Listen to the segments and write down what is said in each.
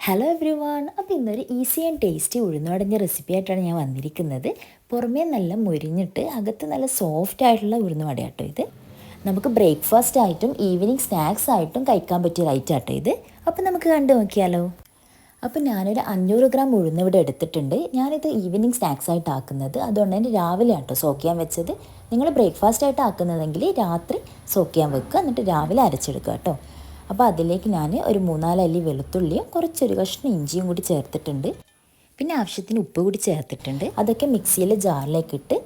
Hello every one. അപ്പോൾ ഇന്നൊരു easy and tasty ഉഴുന്നുവടഞ്ഞ recipe ആയിട്ടാണ് ഞാൻ വന്നിരിക്കുന്നത്. പുറമേ നല്ല മുരിഞ്ഞിട്ട് അകത്ത് നല്ല സോഫ്റ്റ് ആയിട്ടുള്ള ഉഴുന്നുവട കേട്ടോ ഇത്. നമുക്ക് ബ്രേക്ക്ഫാസ്റ്റ് ആയിട്ടും ഈവനിങ് സ്നാക്സ് ആയിട്ടും കഴിക്കാൻ പറ്റിയ ഐറ്റം കേട്ടോ ഇത്. അപ്പോൾ നമുക്ക് കണ്ടു നോക്കിയാലോ. അപ്പോൾ ഞാനൊരു 500 ഗ്രാം ഉഴുന്ന് ഇവിടെ എടുത്തിട്ടുണ്ട്. ഞാനിത് ഈവനിങ് സ്നാക്സ് ആയിട്ട് ആക്കുന്നത്, അതുകൊണ്ട് തന്നെ രാവിലെ ആട്ടോ സോക്ക് ചെയ്യാൻ വെച്ചത്. നിങ്ങൾ ബ്രേക്ക്ഫാസ്റ്റ് ആയിട്ട് ആക്കുന്നതെങ്കിൽ രാത്രി സോക്ക് ചെയ്യാൻ വെക്കുക, എന്നിട്ട് രാവിലെ അരച്ചെടുക്കുക കേട്ടോ. അപ്പോൾ അതിലേക്ക് ഞാൻ ഒരു 3-4 അല്ലി വെളുത്തുള്ളിയും കുറച്ചൊരു കഷ്ണം ഇഞ്ചിയും കൂടി ചേർത്തിട്ടുണ്ട്. പിന്നെ ആവശ്യത്തിന് ഉപ്പ് കൂടി ചേർത്തിട്ടുണ്ട്. അതൊക്കെ മിക്സിയിലെ ജാറിലേക്ക് ഇട്ട്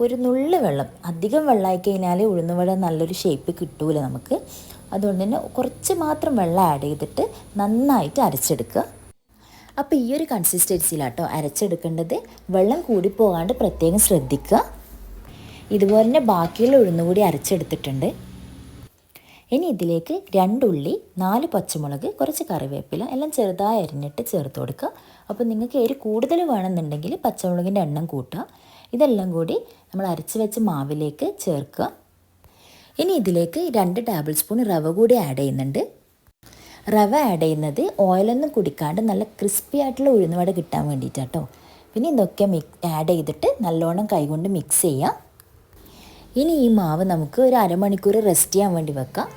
ഒരു നുള്ളു വെള്ളം, അധികം വെള്ളമായി കഴിഞ്ഞാൽ ഉഴുന്നുവട നല്ലൊരു ഷേപ്പ് കിട്ടൂല നമുക്ക്. അതുകൊണ്ട് തന്നെ കുറച്ച് മാത്രം വെള്ളം ആഡ് ചെയ്തിട്ട് നന്നായിട്ട് അരച്ചെടുക്കുക. അപ്പോൾ ഈ ഒരു കൺസിസ്റ്റൻസിയിലാട്ടോ അരച്ചെടുക്കേണ്ടത്. വെള്ളം കൂടിപ്പോകാണ്ട് പ്രത്യേകം ശ്രദ്ധിക്കുക. ഇതുപോലെ തന്നെ ബാക്കിയുള്ള ഉഴുന്നുകൂടി അരച്ചെടുത്തിട്ടുണ്ട്. ഇനി ഇതിലേക്ക് 2 ഉള്ളി, 4 പച്ചമുളക്, കുറച്ച് കറിവേപ്പില എല്ലാം ചെറുതായി അരിഞ്ഞിട്ട് ചേർത്ത് കൊടുക്കുക. അപ്പോൾ നിങ്ങൾക്ക് എരി കൂടുതൽ വേണമെന്നുണ്ടെങ്കിൽ പച്ചമുളകിൻ്റെ എണ്ണം കൂട്ടുക. ഇതെല്ലാം കൂടി നമ്മൾ അരച്ച് വെച്ച മാവിലേക്ക് ചേർക്കുക. ഇനി ഇതിലേക്ക് 2 ടേബിൾ സ്പൂൺ റവ കൂടി ആഡ് ചെയ്യുന്നുണ്ട്. റവ ആഡ് ചെയ്യുന്നത് ഓയിലൊന്നും കുടിക്കാണ്ട് നല്ല ക്രിസ്പി ആയിട്ടുള്ള ഉഴുന്നുവട കിട്ടാൻ വേണ്ടിയിട്ടാട്ടോ. പിന്നെ ഇതൊക്കെ ആഡ് ചെയ്തിട്ട് നല്ലോണം കൈകൊണ്ട് മിക്സ് ചെയ്യുക. ഇനി ഈ മാവ് നമുക്ക് ഒരു അരമണിക്കൂർ റെസ്റ്റ് ചെയ്യാൻ വേണ്ടി വെക്കാം.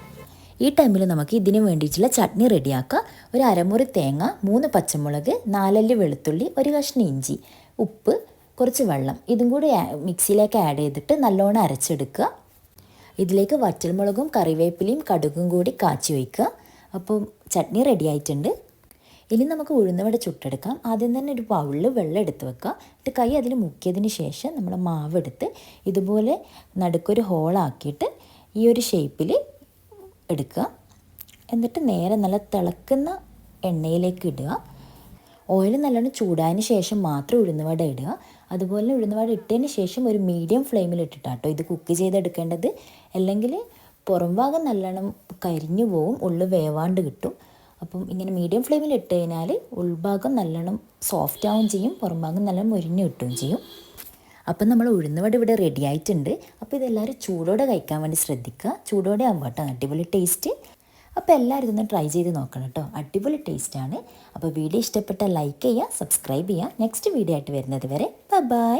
ഈ ടൈമിൽ നമുക്ക് ഇതിന് വേണ്ടിയിട്ടുള്ള ചട്നി റെഡിയാക്കാം. ഒരു അരമുറി തേങ്ങ, 3 പച്ചമുളക്, 4 അല്ലി വെളുത്തുള്ളി, ഒരു കഷ്ണം ഇഞ്ചി, ഉപ്പ്, കുറച്ച് വെള്ളം, ഇതും കൂടി മിക്സിയിലേക്ക് ആഡ് ചെയ്തിട്ട് നല്ലോണം അരച്ചെടുക്കുക. ഇതിലേക്ക് വറ്റൽമുളകും കറിവേപ്പിലയും കടുകും കൂടി കാച്ചി വയ്ക്കുക. അപ്പം ചട്നി റെഡി ആയിട്ടുണ്ട്. ഇനി നമുക്ക് ഉഴുന്നുവട ചുട്ടെടുക്കാം. ആദ്യം തന്നെ ഒരു ബൗളിൽ വെള്ളം എടുത്ത് വെക്കുക. എന്നിട്ട് കൈ അതിൽ മുക്കിയതിന് ശേഷം നമ്മൾ മാവെടുത്ത് ഇതുപോലെ നടുക്കൊരു ഹോളാക്കിയിട്ട് ഈ ഒരു ഷേപ്പിൽ എടുക്കുക. എന്നിട്ട് നേരെ നല്ല തിളക്കുന്ന എണ്ണയിലേക്ക് ഇടുക. ഓയിൽ നല്ലോണം ചൂടായതിന് ശേഷം മാത്രം ഉഴുന്നുവട ഇടുക. അതുപോലെ ഉഴുന്നുവട ഇട്ടതിന് ശേഷം ഒരു മീഡിയം ഫ്ലെയിമിൽ ഇട്ടിട്ടാട്ടോ ഇത് കുക്ക് ചെയ്തെടുക്കേണ്ടത്. അല്ലെങ്കിൽ പുറം ഭാഗം നല്ലോണം കരിഞ്ഞു പോവും, ഉള്ളു വേവാണ്ട് കിട്ടും. അപ്പം ഇങ്ങനെ മീഡിയം ഫ്ലെയിമിൽ ഇട്ട് കഴിഞ്ഞാൽ ഉൾഭാഗം നല്ലോണം സോഫ്റ്റ് ആവുകയും ചെയ്യും, പുറം ഭാഗം നല്ലോണം മുരിഞ്ഞ് കിട്ടുകയും ചെയ്യും. അപ്പം നമ്മൾ ഉഴുന്നുവട ഇവിടെ റെഡി ആയിട്ടുണ്ട്. അപ്പോൾ ഇതെല്ലാവരും ചൂടോടെ കഴിക്കാൻ വേണ്ടി ശ്രദ്ധിക്കുക. ചൂടോടെ ആകുമ്പോൾ കേട്ടോ അടിപൊളി ടേസ്റ്റ്. അപ്പോൾ എല്ലാവരും ഇതൊന്ന് ട്രൈ ചെയ്ത് നോക്കണം കേട്ടോ, അടിപൊളി ടേസ്റ്റാണ്. അപ്പോൾ വീഡിയോ ഇഷ്ടപ്പെട്ടാൽ ലൈക്ക് ചെയ്യുക, സബ്സ്ക്രൈബ് ചെയ്യുക. നെക്സ്റ്റ് വീഡിയോ ആയിട്ട് വരുന്നത് വരെ ബൈ.